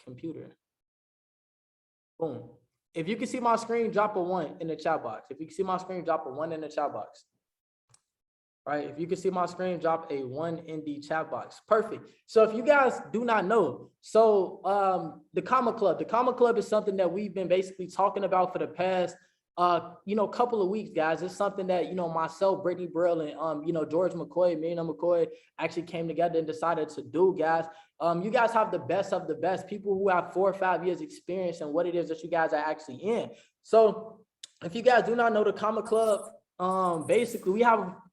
computer. Boom. If you can see my screen, drop a 1 in the chat box. If you can see my screen, drop a 1 in the chat box. Right? If you can see my screen, drop a 1 in the chat box. Perfect. So if you guys do not know, so the Comma Club is something that we've been basically talking about for the past couple of weeks, guys. It's something that, myself, Brittany Brill, and George McCoy, Mina McCoy actually came together and decided to do, guys. You guys have the best of the best, people who have 4 or 5 years experience in what it is that you guys are actually in. So if you guys do not know the Comma Club, basically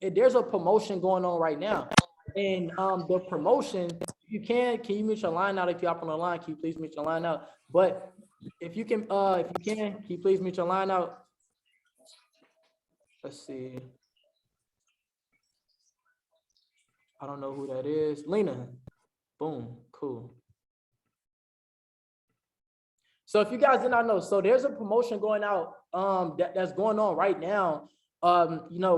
there's a promotion going on right now. And the promotion, if you can you mute your line out? If you're up on the line, can you please mute your line out? But if you can you please mute your line out? Let's see. I don't know who that is. Lena. Boom. Cool. So if you guys did not know, so there's a promotion going out that's going on right now.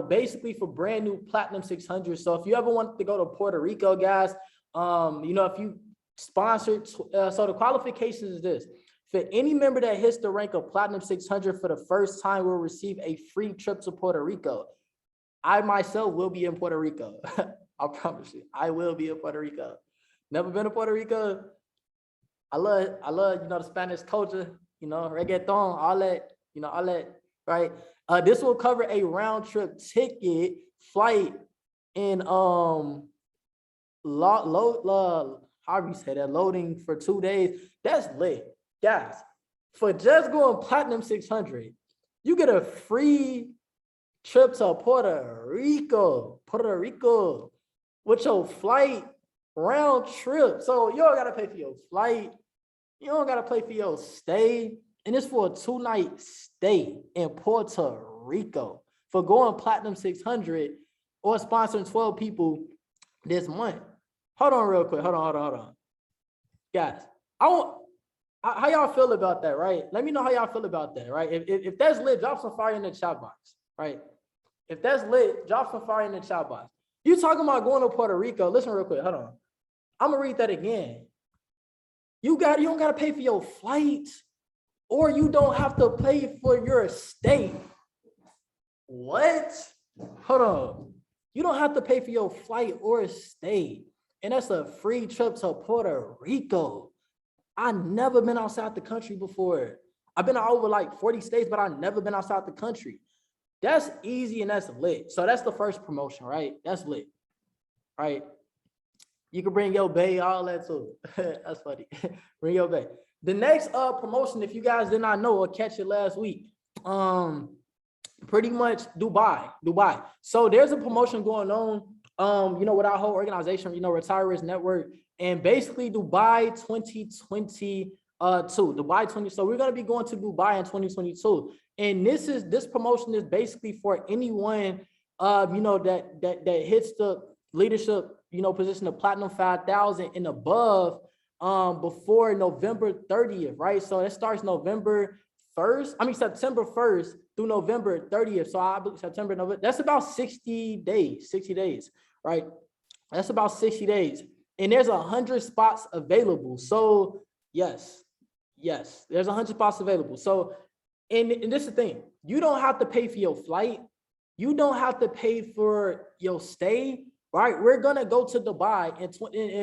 Basically for brand new Platinum 600. So if you ever want to go to Puerto Rico, guys, if you sponsored, so the qualifications is this: for any member that hits the rank of Platinum 600 for the first time will receive a free trip to Puerto Rico. I myself will be in Puerto Rico. I promise you, I will be in Puerto Rico. Never been to Puerto Rico. I love, the Spanish culture, reggaeton, all that, right? This will cover a round trip ticket, flight, and how do you say that? Loading for 2 days. That's lit, guys. For just going Platinum 600, you get a free trip to Puerto Rico, with your flight round trip. So you don't gotta pay for your flight. You don't gotta pay for your stay. And it's for a 2-night stay in Puerto Rico for going Platinum 600 or sponsoring 12 people this month. Hold on real quick. Hold on. Guys, how y'all feel about that, right? Let me know how y'all feel about that, right? If that's lit, drop some fire in the chat box, right? If that's lit, drop some fire in the chat box. You talking about going to Puerto Rico. Listen real quick. Hold on. I'm going to read that again. You don't got to pay for your flight, or you don't have to pay for your stay. What? Hold on. You don't have to pay for your flight or stay. And that's a free trip to Puerto Rico. I've never been outside the country before. I've been over like 40 states, but I've never been outside the country. That's easy and that's lit. So that's the first promotion, right? That's lit, right? You can bring your bae, all that too. That's funny. Bring your bae. The next promotion, if you guys did not know or catch it last week, pretty much Dubai. So there's a promotion going on, with our whole organization, Retirers Network, and basically Dubai 2022. Dubai 20. So we're gonna be going to Dubai in 2022, and this promotion is basically for anyone, that hits the leadership, position of Platinum 5,000 and above, before November 30th, right? So it starts September 1st through November 30th. So I believe September, November, that's about 60 days, right? That's about 60 days. And there's 100 spots available. So yes, there's 100 spots available. So, and this is the thing, you don't have to pay for your flight. You don't have to pay for your stay, right? We're going to go to Dubai and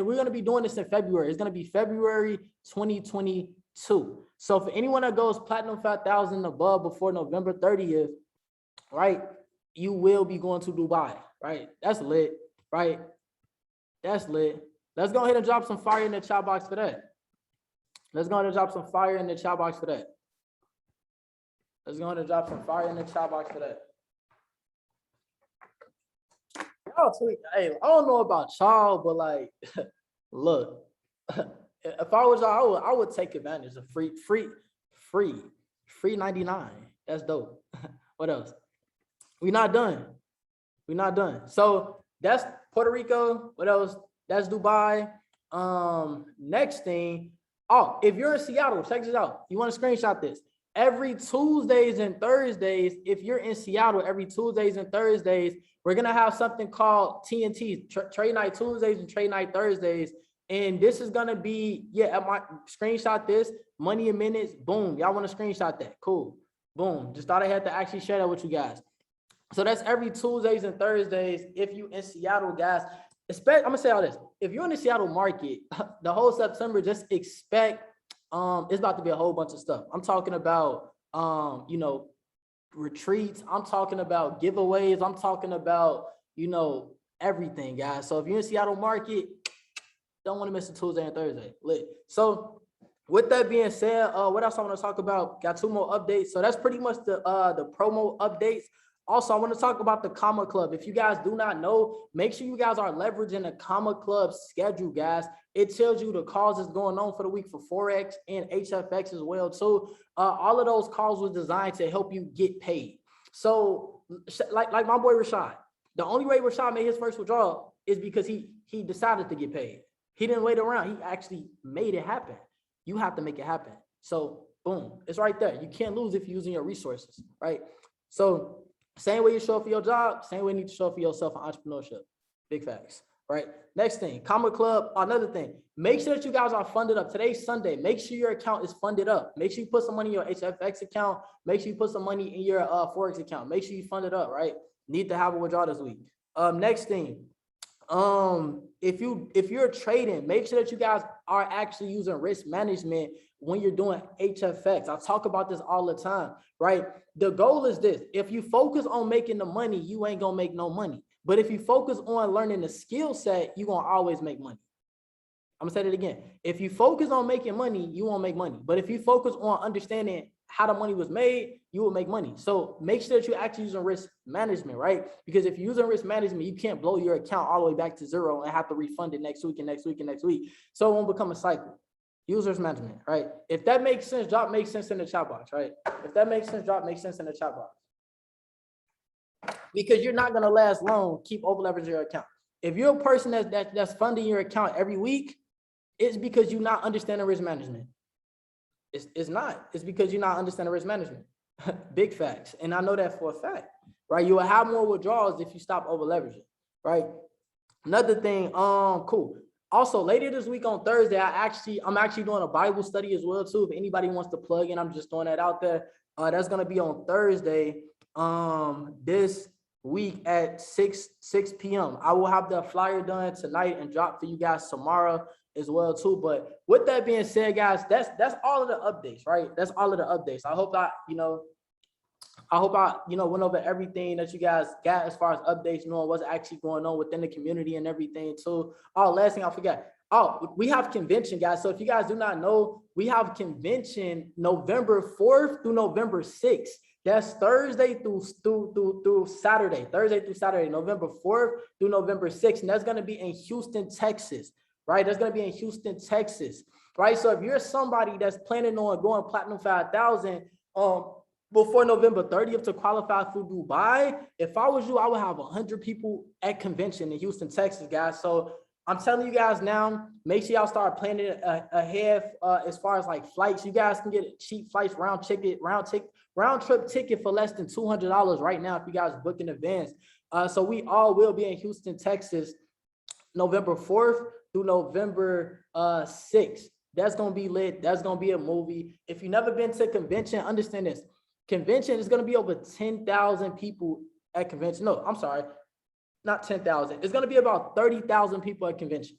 we're going to be doing this in February. It's going to be February 2022. So for anyone that goes Platinum 5,000 above before November 30th, right, you will be going to Dubai, right? That's lit, right? That's lit. Let's go ahead and drop some fire in the chat box for that. Y'all tweet. Hey, I don't know about y'all, but like, look, if I was y'all, I would take advantage of free 99. That's dope. What else? We're not done. So that's Puerto Rico. What else? That's Dubai. Next thing. Oh, if you're in Seattle, check this out. You want to screenshot this. Every Tuesdays and Thursdays, if you're in Seattle, every Tuesdays and Thursdays, we're going to have something called TNT, Trade Night Tuesdays and Trade Night Thursdays. And this is gonna be, yeah, I might screenshot this, money in minutes, boom. Y'all want to screenshot that? Cool. Boom. Just thought I had to actually share that with you guys. So that's every Tuesdays and Thursdays. If you in Seattle, guys, I'm gonna say all this. If you're in the Seattle market, the whole September, just expect it's about to be a whole bunch of stuff. I'm talking about you know, retreats. I'm talking about giveaways. I'm talking about, you know, everything, guys. So if you're in Seattle market, don't want to miss a Tuesday and Thursday. Lit. So with that being said, what else I want to talk about? Got 2 more updates. So that's pretty much the promo updates. Also, I want to talk about the Comma Club. If you guys do not know, make sure you guys are leveraging the Comma Club schedule, guys. It tells you the calls that's going on for the week for Forex and HFX as well, too. All of those calls were designed to help you get paid. So, like my boy Rashad, the only way Rashad made his first withdrawal is because he decided to get paid. He didn't wait around. He actually made it happen. You have to make it happen. So, boom, it's right there. You can't lose if you're using your resources, right? So, same way you show up for your job, same way you need to show up for yourself in entrepreneurship. Big facts, right? Next thing, Comma Club, another thing. Make sure that you guys are funded up. Today's Sunday. Make sure your account is funded up. Make sure you put some money in your HFX account. Make sure you put some money in your Forex account. Make sure you fund it up, right? Need to have a withdrawal this week. Next thing, if you're trading, make sure that you guys are actually using risk management when you're doing HFX. I talk about this all the time, right? The goal is this: if you focus on making the money, you ain't gonna make no money. But if you focus on learning the skill set, you're gonna always make money. I'm gonna say it again. If you focus on making money, you won't make money. But if you focus on understanding how the money was made, you will make money. So make sure that you're actually using risk management, right? Because if you're using risk management, you can't blow your account all the way back to zero and have to refund it next week and next week and next week. So it won't become a cycle. Use risk management, right? If that makes sense, drop makes sense in the chat box, right? If that makes sense, drop makes sense in the chat box. Because you're not gonna last long, keep over leveraging your account. If you're a person that's funding your account every week, it's because you're not understanding risk management. It's not. It's because you're not understanding risk management. Big facts. And I know that for a fact, right? You will have more withdrawals if you stop over leveraging, right? Another thing, cool. Also, later this week on Thursday, I'm actually doing a Bible study as well, too. If anybody wants to plug in, I'm just throwing that out there. That's gonna be on Thursday, this week at 6 p.m. I will have the flyer done tonight and drop for you guys tomorrow as well too. But with that being said, guys, that's all of the updates, right? That's all of the updates. I hope I went over everything that you guys got as far as updates, knowing what's actually going on within the community and everything too. Oh, last thing I forgot. Oh, we have convention, guys. So if you guys do not know, we have convention November 4th through November 6th. That's Thursday through Saturday. Thursday through Saturday, November 4th through November 6th. And that's going to be in Houston, Texas, right? That's going to be in Houston, Texas, right? So if you're somebody that's planning on going Platinum 5000 before November 30th to qualify for Dubai, if I was you, I would have 100 people at convention in Houston, Texas, guys. So I'm telling you guys now, make sure y'all start planning ahead as far as like flights. You guys can get cheap flights, round trip ticket for less than $200 right now if you guys book in advance. So we all will be in Houston, Texas, November 4th through November 6th. That's gonna be lit. That's gonna be a movie. If you've never been to a convention, understand this. Convention is gonna be over 10,000 people at convention. No, I'm sorry, not 10,000. It's gonna be about 30,000 people at convention,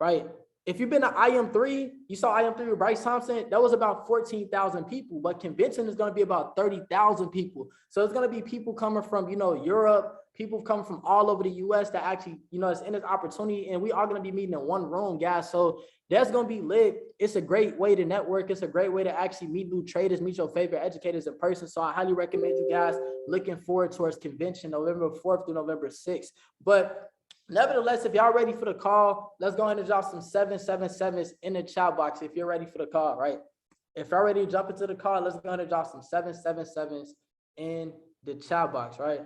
right? If you've been to IM3, you saw IM3 with Bryce Thompson, that was about 14,000 people, but convention is going to be about 30,000 people. So it's going to be people coming from, Europe, people coming from all over the US that actually, is in this opportunity, and we are going to be meeting in one room, guys. So that's going to be lit. It's a great way to network. It's a great way to actually meet new traders, meet your favorite educators in person. So I highly recommend you guys looking forward towards convention November 4th through November 6th. But nevertheless, if y'all ready for the call, let's go ahead and drop some 777s in the chat box if you're ready for the call, right? If y'all ready to jump into the call, let's go ahead and drop some 777s in the chat box, right?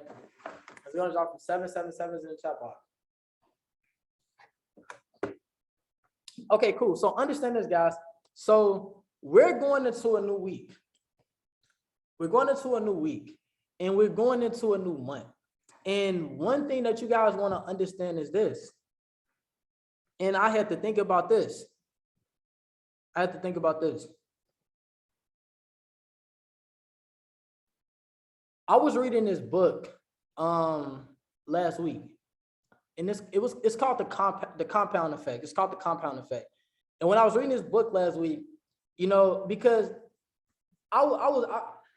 Let's go ahead and drop some 777s in the chat box. Okay, cool. So understand this, guys. So we're going into a new week. We're going into a new week, and we're going into a new month. And one thing that you guys want to understand is this. And I had to think about this. I had to think about this. I was reading this book last week, and it's called the compound effect. It's called the compound effect. And when I was reading this book last week, because I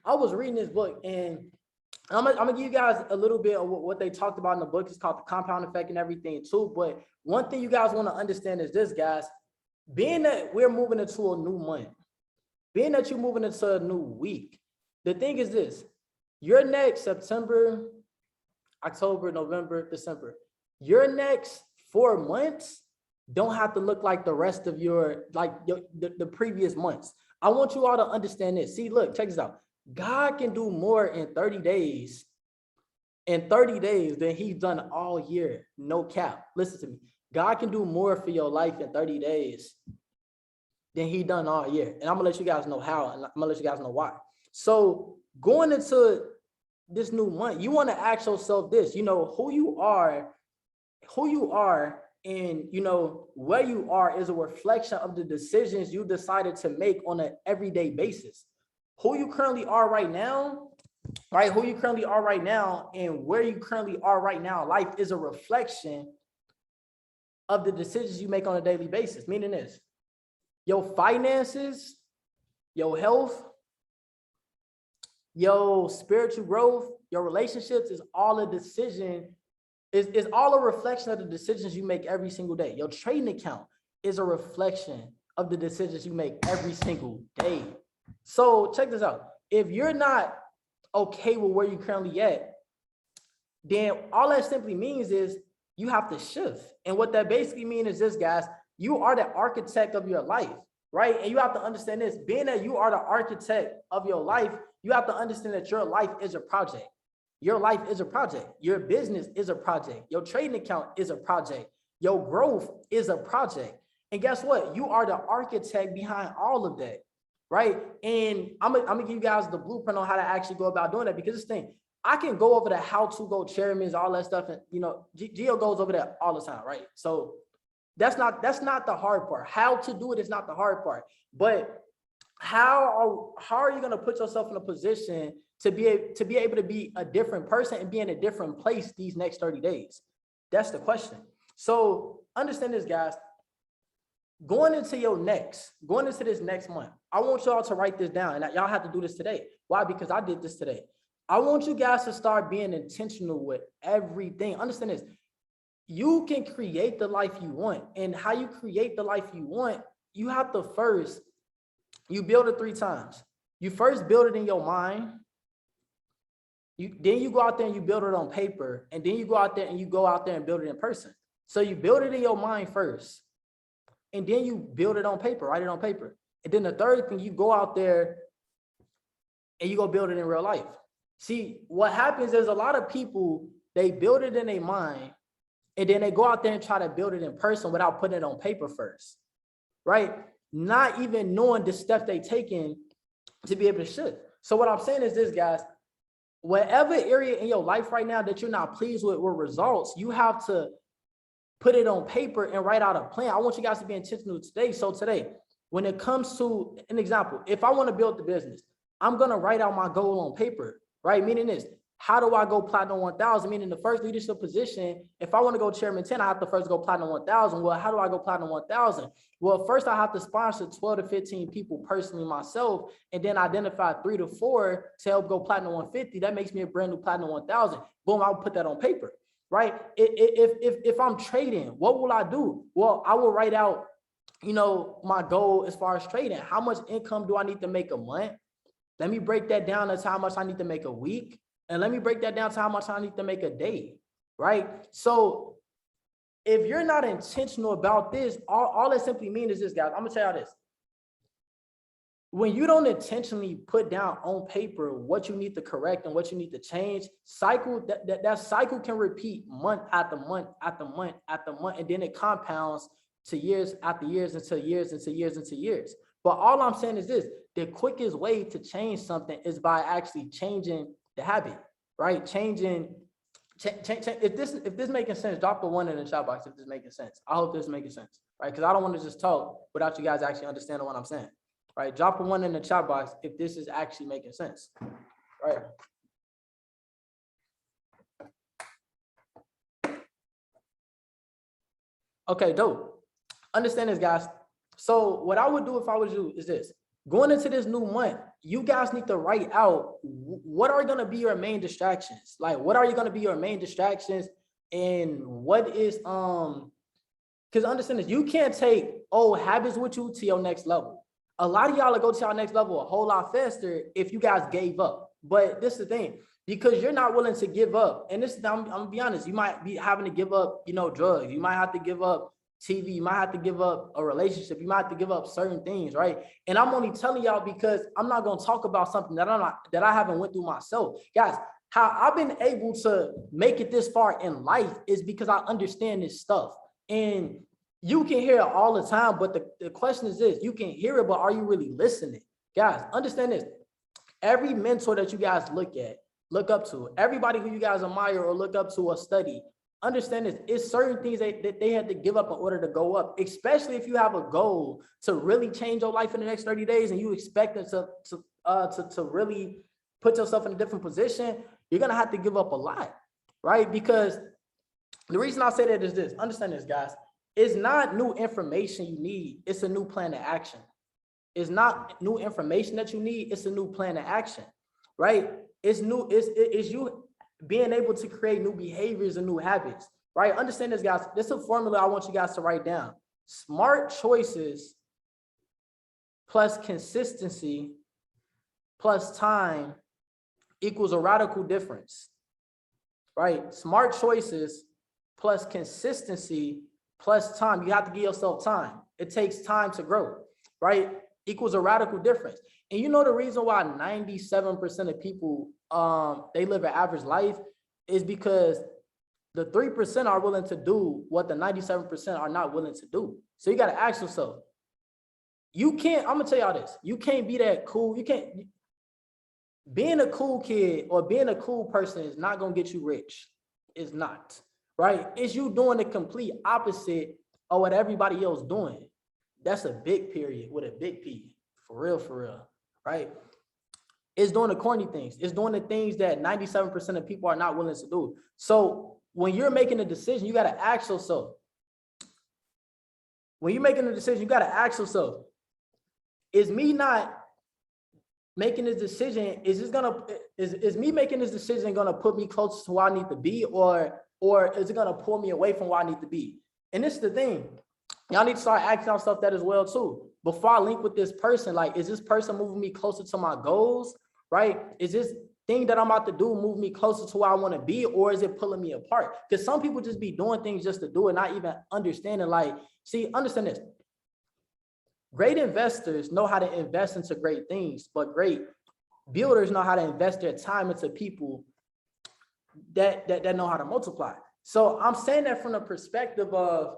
was reading this book, and I'm gonna give you guys a little bit of what they talked about in the book. It's called the compound effect and everything too. But one thing you guys want to understand is this, guys. Being that we're moving into a new month, being that you're moving into a new week, the thing is this: your next September, October, November, December, your next 4 months don't have to look like the rest of the previous months. I want you all to understand this. See, look, check this out. God can do more in 30 days, than he's done all year. No cap. Listen to me. God can do more for your life in 30 days than he done all year. And I'm gonna let you guys know how, and I'm gonna let you guys know why. So going into this new month, you want to ask yourself this, who you are and where you are is a reflection of the decisions you decided to make on an everyday basis. Who you currently are right now, right? Who you currently are right now and where you currently are right now, life is a reflection of the decisions you make on a daily basis. Meaning this, your finances, your health, your spiritual growth, your relationships is all a decision, is all a reflection of the decisions you make every single day. Your trading account is a reflection of the decisions you make every single day. So check this out. If you're not okay with where you currently at, then all that simply means is you have to shift. And what that basically means is this, guys: you are the architect of your life, right? And you have to understand this. Being that you are the architect of your life, you have to understand that your life is a project. Your life is a project. Your business is a project. Your trading account is a project. Your growth is a project. And guess what? You are the architect behind all of that, right? And I'm gonna give you guys the blueprint on how to actually go about doing that, because this thing, I can go over the how to go chairmans, all that stuff, and Gio goes over that all the time, right? So that's not the hard part. How to do it is not the hard part, but how are you going to put yourself in a position to be able to be a different person and be in a different place these next 30 days? That's the question. So understand this, guys. Going into this next month, I want y'all to write this down, and y'all have to do this today. Why? Because I did this today. I want you guys to start being intentional with everything. Understand this. You can create the life you want, and how you create the life you want, you have to first, you build it 3 times. You first build it in your mind. Then you go out there and you build it on paper, and then you go out there and build it in person. So you build it in your mind first, and then you build it on paper, write it on paper. And then the third thing, you go out there and you go build it in real life. See, what happens is a lot of people, they build it in their mind, and then they go out there and try to build it in person without putting it on paper first, right? Not even knowing the steps they taking to be able to shift. So what I'm saying is this, guys: whatever area in your life right now that you're not pleased with results, you have to put it on paper and write out a plan. I want you guys to be intentional today. So today, when it comes to an example, if I want to build the business, I'm going to write out my goal on paper, right? Meaning this: how do I go platinum 1,000? Meaning the first leadership position, if I want to go chairman 10, I have to first go platinum 1,000. Well, how do I go platinum 1,000? Well, first I have to sponsor 12 to 15 people personally myself, and then identify 3 to 4 to help go platinum 150. That makes me a brand new platinum 1,000. Boom, I'll put that on paper, right? If I'm trading, what will I do? Well, I will write out, my goal as far as trading. How much income do I need to make a month? Let me break that down as how much I need to make a week. And let me break that down to how much I need to make a day, right? So if you're not intentional about this, all that simply means is this, guys. I'm gonna tell you this. When you don't intentionally put down on paper what you need to correct and what you need to change, that cycle can repeat month after month after month after month, and then it compounds to years after years into years into years into years. But all I'm saying is this: the quickest way to change something is by actually changing the habit, right? Changing If this making sense, drop the one in the chat box if this making sense. I hope this is making sense, right? Because I don't want to just talk without you guys actually understanding what I'm saying, right? Drop the one in the chat box if this is actually making sense, right? Okay, dope. Understand this, guys. So what I would do if I was you is this. Going into this new month, you guys need to write out what are going to be your main distractions. Like, what are you going to be your main distractions, and what is because understand this, you can't take old habits with you to your next level. A lot of y'all will go to your next level a whole lot faster if you guys gave up. But this is the thing, because you're not willing to give up. And this, I'm gonna be honest, you might be having to give up, drugs. You might have to give up TV. You might have to give up a relationship. You might have to give up certain things, right? And I'm only telling y'all because I'm not gonna talk about something that I haven't went through myself, guys. How I've been able to make it this far in life is because I understand this stuff. And you can hear it all the time, but the question is this: you can hear it, but are you really listening? Guys, understand this. Every mentor that you guys look up to, everybody who you guys admire or look up to or study, understand this, it's certain things that they had to give up in order to go up, especially if you have a goal to really change your life in the next 30 days and you expect it to really put yourself in a different position. You're going to have to give up a lot, right? Because the reason I say that is this: understand this, guys. It's not new information you need. It's a new plan of action. It's not new information that you need. It's a new plan of action, right? It's you being able to create new behaviors and new habits, right? Understand this, guys. This is a formula I want you guys to write down. Smart choices plus consistency plus time equals a radical difference, right? Smart choices plus consistency plus time. You have to give yourself time. It takes time to grow, right? Equals a radical difference. And you know the reason why 97% of people they live an average life is because the 3% are willing to do what the 97% are not willing to do. So you got to ask yourself, I'm gonna tell y'all this, you can't be that cool. Being a cool kid or being a cool person is not gonna get you rich. It's not, right? It's you doing the complete opposite of what everybody else doing. That's a big period with a big P, for real, right? It's doing the corny things. It's doing the things that 97% of people are not willing to do. So when you're making a decision, you got to ask yourself, is me not making this decision, is me making this decision gonna put me closer to where I need to be, or is it gonna pull me away from where I need to be? And this is the thing. Y'all need to start asking yourself that as well too. Before I link with this person, like, is this person moving me closer to my goals, right? Is this thing that I'm about to do move me closer to where I want to be, or is it pulling me apart? Because some people just be doing things just to do it, not even understanding. Like, see, understand this. Great investors know how to invest into great things, but great builders know how to invest their time into people that know how to multiply. So I'm saying that from the perspective of,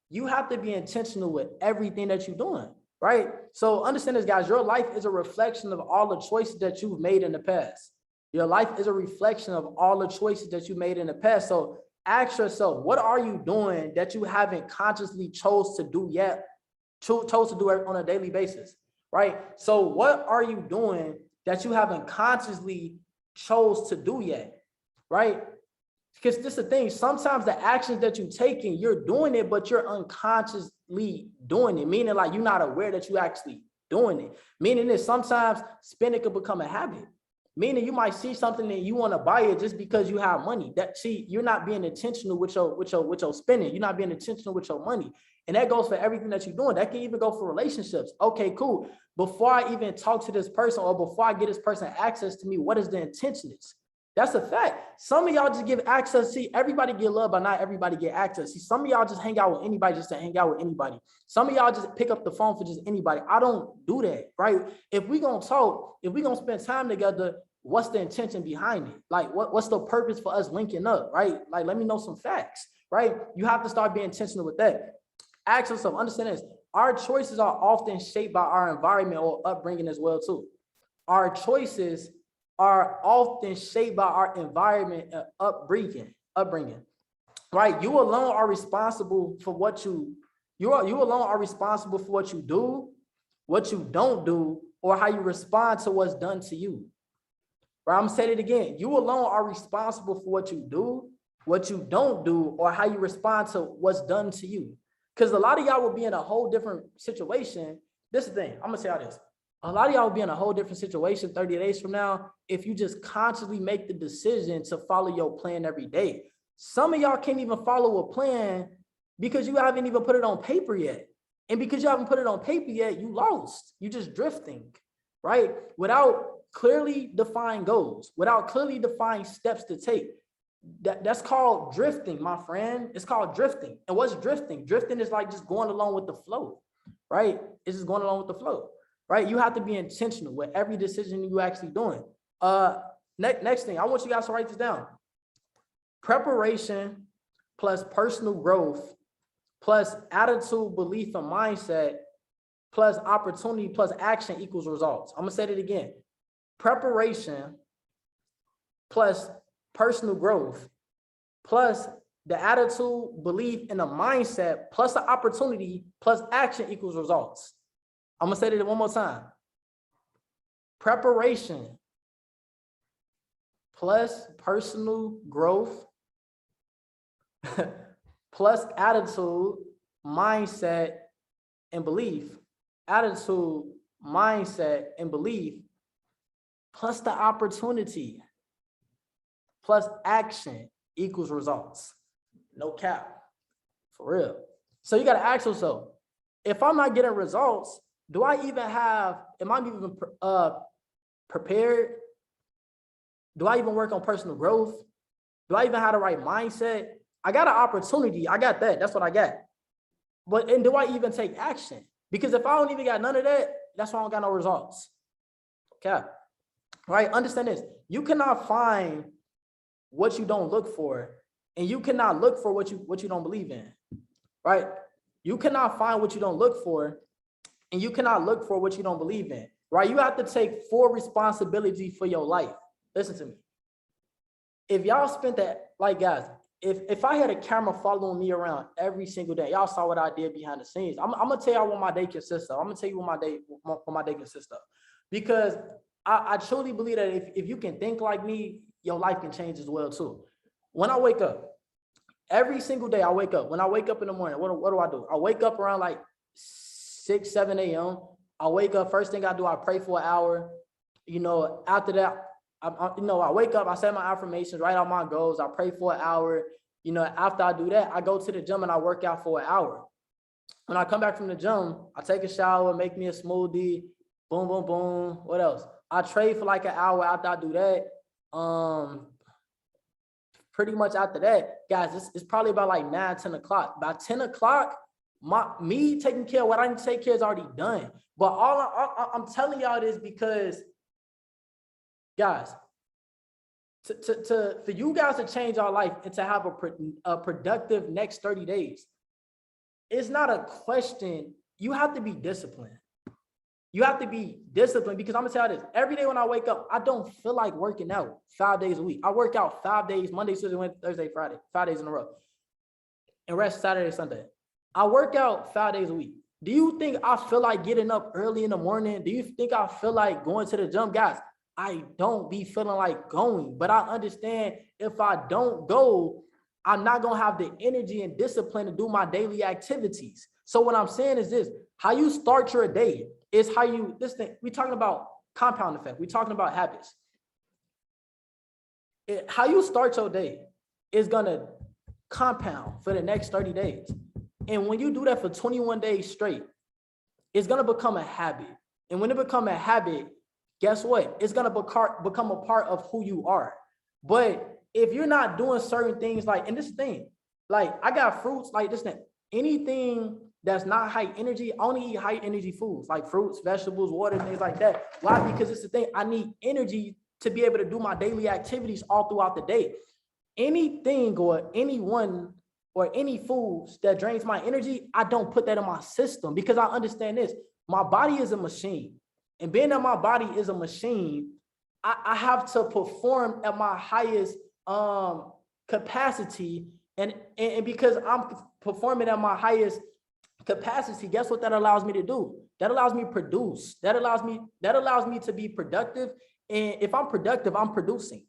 you have to be intentional with everything that you're doing, right? So understand this, guys, your life is a reflection of all the choices that you've made in the past. Your life is a reflection of all the choices that you made in the past. So ask yourself, what are you doing that you haven't consciously chose to do yet, chose to do it on a daily basis, right? So what are you doing that you haven't consciously chose to do yet, right? Because this is the thing, sometimes the actions that you're taking, you're doing it, but you're unconsciously doing it, meaning like you're not aware that you're actually doing it. Meaning that sometimes spending could become a habit. Meaning you might see something and you want to buy it just because you have money. You're not being intentional with your spending. You're not being intentional with your money. And that goes for everything that you're doing. That can even go for relationships. Okay, cool. Before I even talk to this person or before I get this person access to me, what is the intention is? That's a fact. Some of y'all just give access. See, everybody get love, but not everybody get access. See, some of y'all just hang out with anybody just to hang out with anybody. Some of y'all just pick up the phone for just anybody. I don't do that, right? If we gonna talk, if we gonna spend time together, what's the intention behind it? Like, what's the purpose for us linking up, right? Like, let me know some facts, right? You have to start being intentional with that. Ask yourself, understand this. Our choices are often shaped by our environment or upbringing as well, too. Our choices are often shaped by our environment and upbringing, right? You alone are responsible for what you alone are responsible for what you do, what you don't do, or how you respond to what's done to you. Right? I'm gonna say it again. You alone are responsible for what you do, what you don't do, or how you respond to what's done to you. Because a lot of y'all will be in a whole different situation. This is the thing. I'm gonna say all this. A lot of y'all will be in a whole different situation 30 days from now if you just consciously make the decision to follow your plan every day. Some of y'all can't even follow a plan because you haven't even put it on paper yet. And because you haven't put it on paper yet, you lost. You just drifting, right? Without clearly defined goals, without clearly defined steps to take. That's called drifting, my friend. It's called drifting. And what's drifting? Drifting is like just going along with the flow, right? It's just going along with the flow, right? You have to be intentional with every decision you actually doing. Next thing, I want you guys to write this down. Preparation plus personal growth plus attitude, belief, and mindset plus opportunity plus action equals results. I'm gonna say it again. Preparation plus personal growth plus the attitude, belief, and the mindset plus the opportunity plus action equals results. I'm gonna say that one more time. Preparation plus personal growth plus attitude, mindset, and belief. Attitude, mindset, and belief plus the opportunity plus action equals results. No cap, for real. So you got to ask yourself, if I'm not getting results, am I even prepared? Do I even work on personal growth? Do I even have the right mindset? I got an opportunity. I got that. That's what I got. And do I even take action? Because if I don't even got none of that, that's why I don't got no results. Okay. Right? Understand this. You cannot find what you don't look for, and you cannot look for what you don't believe in. Right? You cannot find what you don't look for, and you cannot look for what you don't believe in. Right? You have to take full responsibility for your life. Listen to me. If y'all spent that, like guys, if I had a camera following me around every single day, y'all saw what I did behind the scenes. I'm gonna tell y'all what my day consists of. I'm gonna tell you what my day consists of, because I truly believe that if you can think like me, your life can change as well too. When I wake up, every single day I wake up. When I wake up in the morning, what do I do? I wake up around like 6, 7 a.m. I wake up. First thing I do, I pray for an hour. After that, I wake up, I say my affirmations, write out my goals, I pray for an hour. After I do that, I go to the gym and I work out for an hour. When I come back from the gym, I take a shower, make me a smoothie, boom, boom, boom. What else? I trade for like an hour after I do that. Pretty much after that, guys, it's probably about like 9, 10 o'clock. By 10 o'clock, me taking care of what I need to take care of is already done. But I'm telling y'all this because, guys, for you guys to change our life and to have a productive next 30 days, it's not a question. You have to be disciplined. You have to be disciplined, because I'm gonna tell you this. Every day when I wake up, I don't feel like working out 5 days a week. I work out 5 days, Monday, Tuesday, Wednesday, Thursday, Friday, 5 days in a row. And rest Saturday, Sunday. I work out 5 days a week. Do you think I feel like getting up early in the morning? Do you think I feel like going to the gym? Guys, I don't be feeling like going, but I understand if I don't go, I'm not going to have the energy and discipline to do my daily activities. So what I'm saying is this: how you start your day is how you, we're talking about compound effect. We're talking about habits. How you start your day is going to compound for the next 30 days. And when you do that for 21 days straight, it's going to become a habit. And when it becomes a habit, guess what? It's going to become a part of who you are. But if you're not doing certain things, like, and this thing, like I got fruits, like this thing, anything that's not high energy, I only eat high energy foods, like fruits, vegetables, water, things like that. Why? Because it's the thing, I need energy to be able to do my daily activities all throughout the day. Anything or anyone or any foods that drains my energy, I don't put that in my system, because I understand this: my body is a machine. And being that my body is a machine, I have to perform at my highest capacity, and because I'm performing at my highest capacity, guess what that allows me to do? That allows me to produce. That allows me to be productive. And if I'm productive, I'm producing.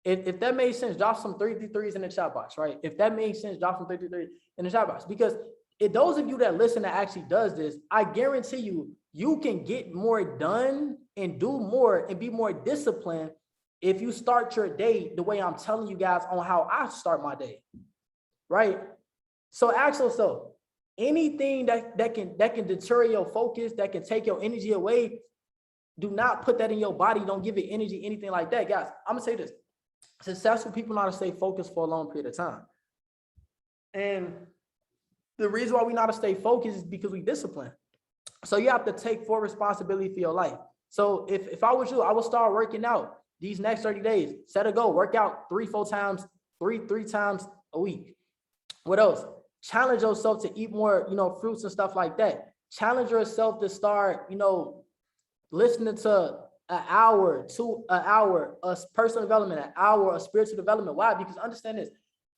If that makes sense, drop some 333s in the chat box, right? If that makes sense, drop some 333s in the chat box. Because if those of you that listen that actually does this, I guarantee you, you can get more done and do more and be more disciplined if you start your day the way I'm telling you guys on how I start my day, right? So ask yourself, anything that can deter your focus, that can take your energy away, do not put that in your body. Don't give it energy, anything like that. Guys, I'm gonna say this. Successful people know how to stay focused for a long period of time. And the reason why we know how to stay focused is because we discipline. So you have to take full responsibility for your life. So if I was you, I would start working out these next 30 days. Set a goal, work out three times a week. What else? Challenge yourself to eat more, fruits and stuff like that. Challenge yourself to start, listening to an hour to an hour of personal development, an hour of spiritual development. Why? Because understand this,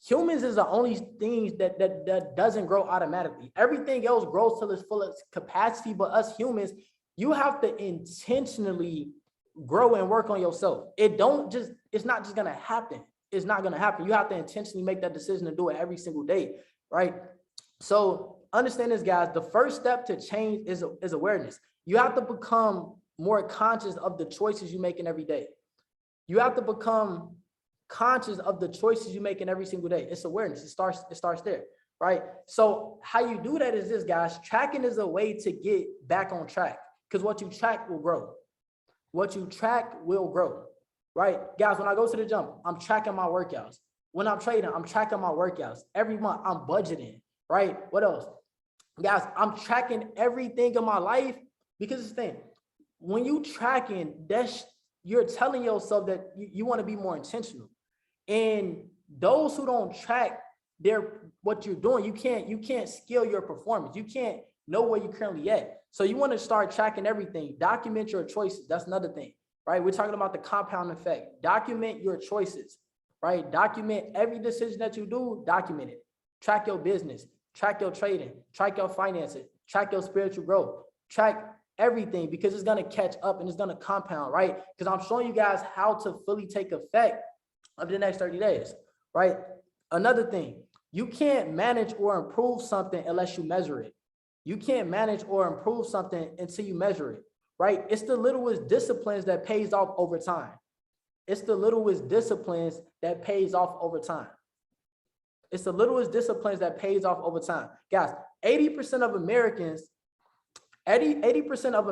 humans is the only things that doesn't grow automatically. Everything else grows till its fullest capacity, but us humans, you have to intentionally grow and work on yourself. It's not just gonna happen. It's not gonna happen. You have to intentionally make that decision to do it every single day, right? So understand this, guys. The first step to change is awareness. You have to become more conscious of the choices you make in every day. You have to become conscious of the choices you make in every single day. It's awareness. It starts there, right? So how you do that is this, guys. Tracking is a way to get back on track, because what you track will grow. What you track will grow, right? Guys, when I go to the gym, I'm tracking my workouts. When I'm trading, I'm tracking my workouts. Every month, I'm budgeting, right? What else? Guys, I'm tracking everything in my life, because it's the thing. When you tracking, you're telling yourself that you want to be more intentional. And those who don't track what you're doing, you can't scale your performance. You can't know where you're currently at. So you want to start tracking everything. Document your choices. That's another thing, right? We're talking about the compound effect. Document your choices, right? Document every decision that you do. Document it. Track your business. Track your trading. Track your finances. Track your spiritual growth. Track everything, because it's going to catch up and it's going to compound, right? Because I'm showing you guys how to fully take effect of the next 30 days, right? Another thing, you can't manage or improve something unless you measure it. You can't manage or improve something until you measure it, right? It's the littlest disciplines that pays off over time. It's the littlest disciplines that pays off over time. It's the littlest disciplines that pays off over time. Guys, 80% of Americans, 80% of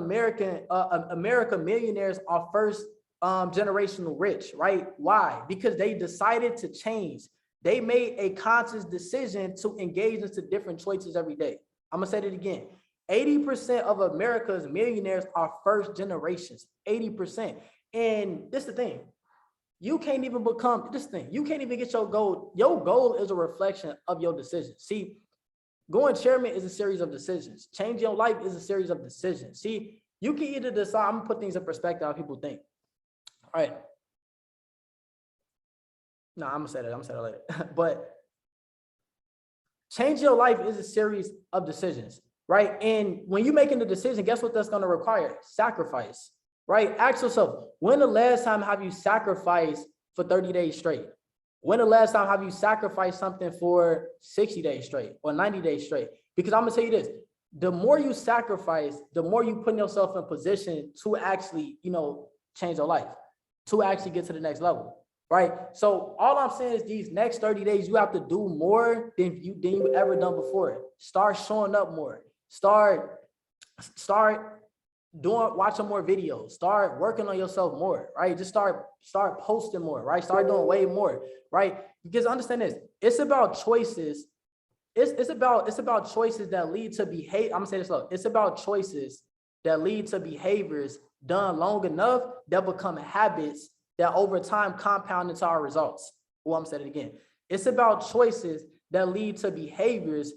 America millionaires are first generational rich, right? Why? Because they decided to change. They made a conscious decision to engage into different choices every day. I'm gonna say it again. 80% of America's millionaires are first generations, 80%. And this is the thing. You can't even become this thing. You can't even get your goal. Your goal is a reflection of your decisions. See, going chairman is a series of decisions. Changing your life is a series of decisions. See, you can either decide, I'm gonna put things in perspective how people think. All right. No, I'm gonna say that later. But change your life is a series of decisions, right? And when you're making the decision, guess what that's gonna require? Sacrifice, right? Ask yourself, when the last time have you sacrificed for 30 days straight? When the last time have you sacrificed something for 60 days straight or 90 days straight? Because I'm gonna tell you this, the more you sacrifice, the more you put yourself in position to actually, change your life, to actually get to the next level, right? So all I'm saying is these next 30 days, you have to do more than you ever done before. Start showing up more. Start watching more videos, start working on yourself more, right? Just start posting more, right? Start doing way more, right? Because understand this, it's about choices. It's about choices that lead to behavior. I'm gonna say this slow. It's about choices that lead to behaviors done long enough that become habits that over time compound into our results. Well, I'm saying it again. It's about choices that lead to behaviors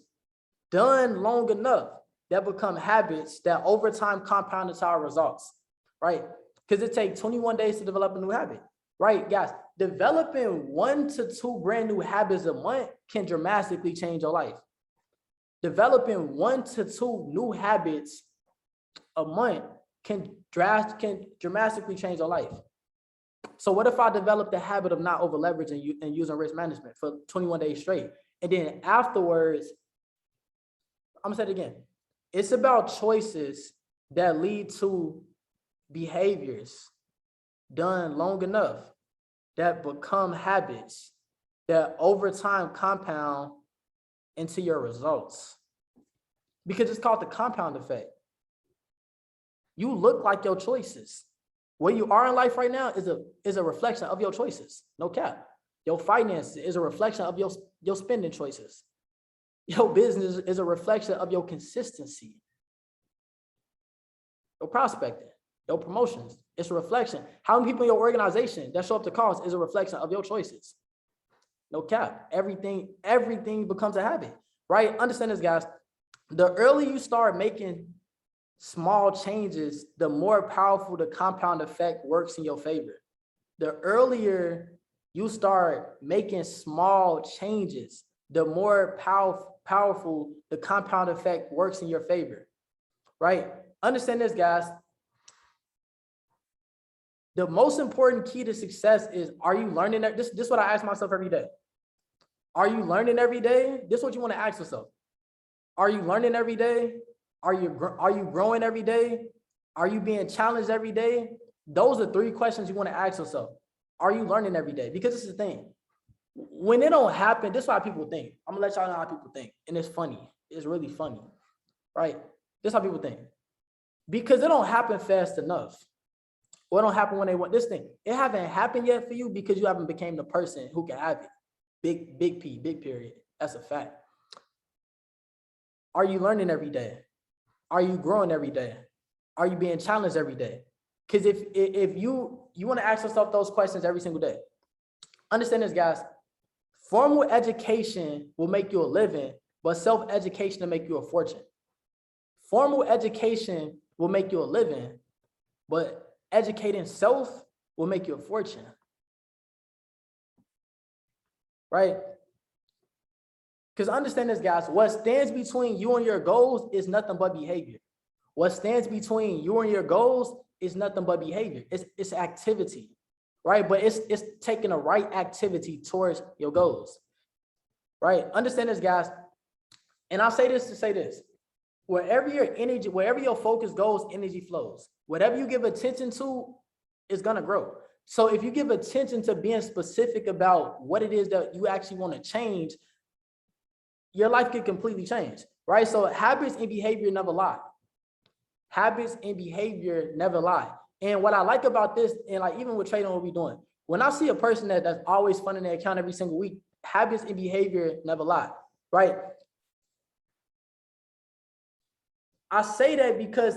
done long enough that become habits that over time compound into our results, right? because it takes 21 days to develop a new habit, right? Guys, developing 1 to 2 brand new habits a month can dramatically change your life. Developing 1 to 2 new habits a month can dramatically change your life. So what if I develop the habit of not over leveraging and using risk management for 21 days straight? And then afterwards, I'm gonna say it again. It's about choices that lead to behaviors done long enough that become habits that over time compound into your results. Because it's called the compound effect. You look like your choices. Where you are in life right now is a reflection of your choices. No cap. Your finances is a reflection of your spending choices. Your business is a reflection of your consistency. Your prospecting, your promotions, it's a reflection. How many people in your organization that show up to calls is a reflection of your choices. No cap. Everything becomes a habit, right? Understand this, guys. The earlier you start making small changes, the more powerful the compound effect works in your favor. The earlier you start making small changes, the more powerful the compound effect works in your favor, right? Understand this, guys. The most important key to success is, are you learning that? This is what I ask myself every day. Are you learning every day? This is what you want to ask yourself. Are you learning every day? Are you growing every day? Are you being challenged every day? Those are 3 questions you want to ask yourself. Are you learning every day? Because this is the thing. When it don't happen, this is why people think. I'm gonna let y'all know how people think. And it's funny. It's really funny, right? This is how people think. Because it don't happen fast enough. Or it don't happen when they want this thing. It haven't happened yet for you because you haven't become the person who can have it. Big P, big period. That's a fact. Are you learning every day? Are you growing every day? Are you being challenged every day? Because if you want to ask yourself those questions every single day, understand this, guys. Formal education will make you a living, but self-education will make you a fortune. Formal education will make you a living, but educating self will make you a fortune. Right? Because understand this, guys, what stands between you and your goals is nothing but behavior. What stands between you and your goals is nothing but behavior. It's activity, right? But it's taking the right activity towards your goals, right? Understand this, guys. And I'll say this to say this. Wherever your energy, wherever your focus goes, energy flows. Whatever you give attention to is going to grow. So if you give attention to being specific about what it is that you actually want to change, your life could completely change, right? So habits and behavior never lie. Habits and behavior never lie. And what I like about this, and like even with trading, what we're doing, when I see a person that's always funding their account every single week, habits and behavior never lie, right? I say that because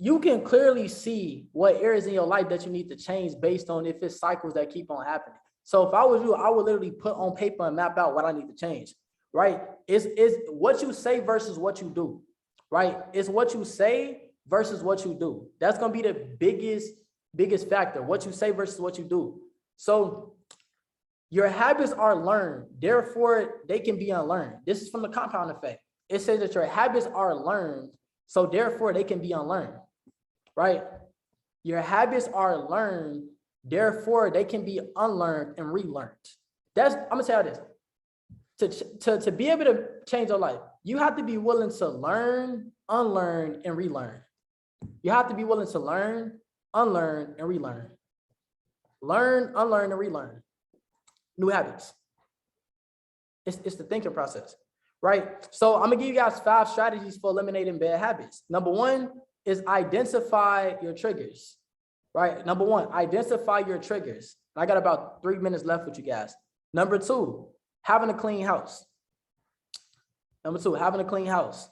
you can clearly see what areas in your life that you need to change based on if it's cycles that keep on happening. So if I was you, I would literally put on paper and map out what I need to change, right? It's what you say versus what you do, right? It's what you say versus what you do. That's going to be the biggest factor, what you say versus what you do. So your habits are learned, therefore they can be unlearned. This is from the compound effect. It says that your habits are learned, so therefore they can be unlearned, right? Your habits are learned, therefore they can be unlearned and relearned. I'm gonna tell you this. To be able to change your life, you have to be willing to learn, unlearn, and relearn. You have to be willing to learn, unlearn, and relearn. Learn, unlearn, and relearn. New habits. It's the thinking process, right? So I'm gonna give you guys 5 strategies for eliminating bad habits. Number 1 is identify your triggers, right? Number 1, identify your triggers. I got about 3 minutes left with you guys. Number 2, having a clean house. Number 2, having a clean house.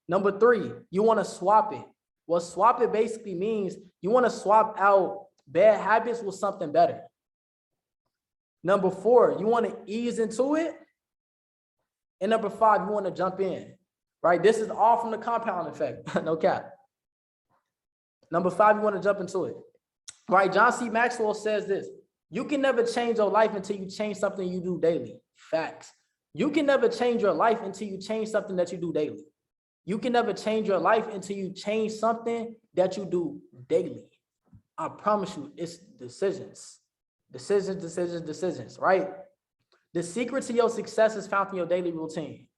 Number 3, you want to swap it. Well, swap it basically means you want to swap out bad habits with something better. Number 4, you want to ease into it. And number 5, you want to jump in, right? This is all from the compound effect, no cap. Number 5, you want to jump into it. Right? John C. Maxwell says this: you can never change your life until you change something you do daily. Facts. You can never change your life until you change something that you do daily. You can never change your life until you change something that you do daily. I promise you, it's decisions. Decisions, decisions, decisions, right? The secret to your success is found in your daily routine.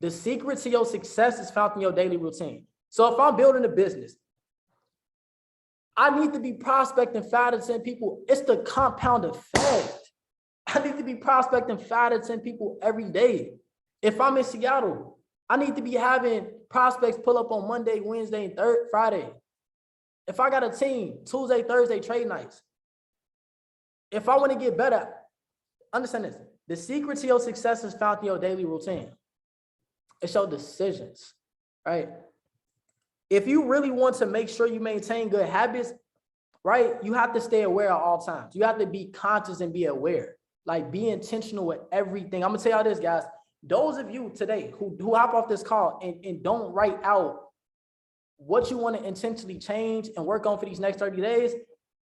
The secret to your success is found in your daily routine. So if I'm building a business, I need to be prospecting 5 to 10 people. It's the compound effect. I need to be prospecting 5 to 10 people every day. If I'm in Seattle, I need to be having prospects pull up on Monday, Wednesday, and Friday. If I got a team, Tuesday, Thursday, trade nights. If I want to get better, understand this. The secret to your success is found in your daily routine. It's your decisions, right? If you really want to make sure you maintain good habits, right, you have to stay aware at all times. You have to be conscious and be aware. Like, be intentional with everything. I'm going to tell y'all this, guys. Those of you today who hop off this call and don't write out what you want to intentionally change and work on for these next 30 days,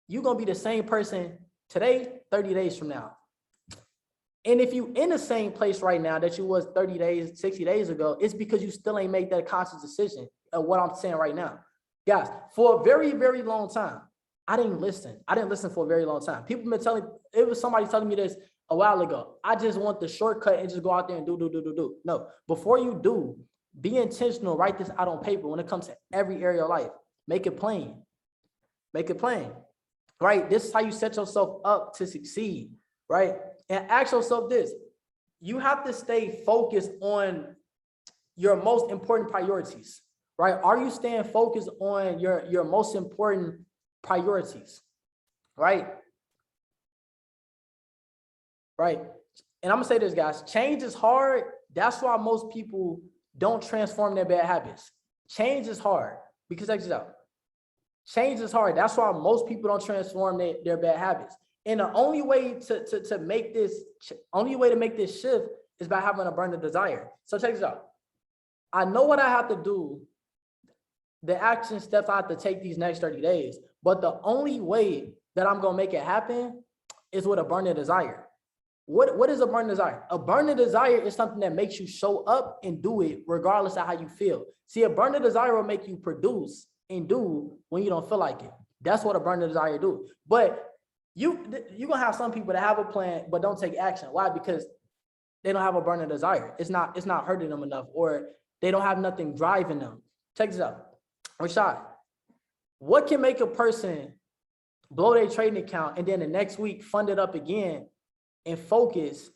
you're going to be the same person today, 30 days from now. And if you in the same place right now that you was 30 days, 60 days ago, it's because you still ain't made that conscious decision of what I'm saying right now. Guys, for a very, very long time, I didn't listen. I didn't listen for a very long time. People been telling, it was somebody telling me this a while ago. I just want the shortcut and just go out there and do. No, before you do, be intentional. Write this out on paper when it comes to every area of life. Make it plain. Make it plain, right? This is how you set yourself up to succeed, right? And ask yourself this: you have to stay focused on your most important priorities, right? Are you staying focused on your most important priorities, right? Right. And I'm gonna say this, guys, change is hard. That's why most people don't transform their bad habits. Change is hard because check this out. Change is hard. That's why most people don't transform their bad habits. And the only way to make this shift is by having a burning desire. So check this out. I know what I have to do, the action steps I have to take these next 30 days, but the only way that I'm gonna make it happen is with a burning desire. What is a burning desire? A burning desire is something that makes you show up and do it regardless of how you feel. See, a burning desire will make you produce and do when you don't feel like it. That's what a burning desire do. But you're gonna have some people that have a plan but don't take action. Why? Because they don't have a burning desire. It's not hurting them enough, or they don't have nothing driving them. Check this out. Rashad, what can make a person blow their trading account and then the next week fund it up again and focus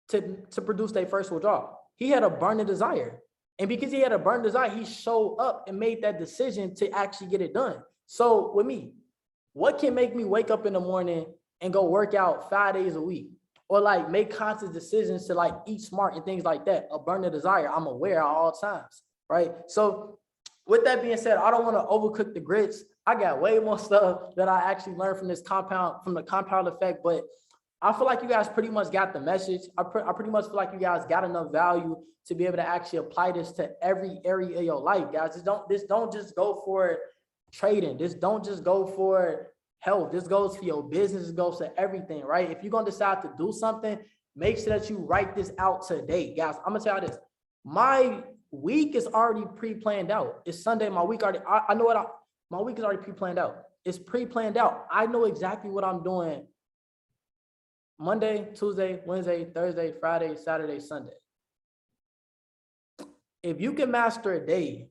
to produce their first withdrawal? He had a burning desire. And because he had a burning desire, he showed up and made that decision to actually get it done. So with me, what can make me wake up in the morning and go work out 5 days a week? Or like make conscious decisions to like eat smart and things like that? A burning desire. I'm aware at all times, right? So with that being said, I don't want to overcook the grits. I got way more stuff that I actually learned from the compound effect, but I feel like you guys pretty much got the message. I pretty much feel like you guys got enough value to be able to actually apply this to every area of your life, guys. This don't just go for trading. This don't just go for health. This goes for your business. It goes to everything, right? If you're going to decide to do something, make sure that you write this out today, guys. I'm going to tell you this. My week is already pre-planned out. It's Sunday. My week already, I know my week is already pre-planned out. It's pre-planned out. I know exactly what I'm doing Monday, Tuesday, Wednesday, Thursday, Friday, Saturday, Sunday. If you can master a day,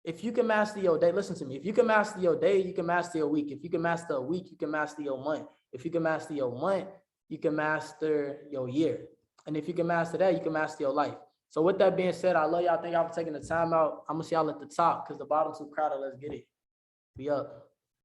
if you can master your day, listen to me. If you can master your day, you can master your week. If you can master a week, you can master your month. If you can master your month, you can master your year. And if you can master that, you can master your life. So with that being said, I love y'all. Thank y'all for taking the time out. I'm going to see y'all at the top because the bottom's too crowded. Let's get it. Be up.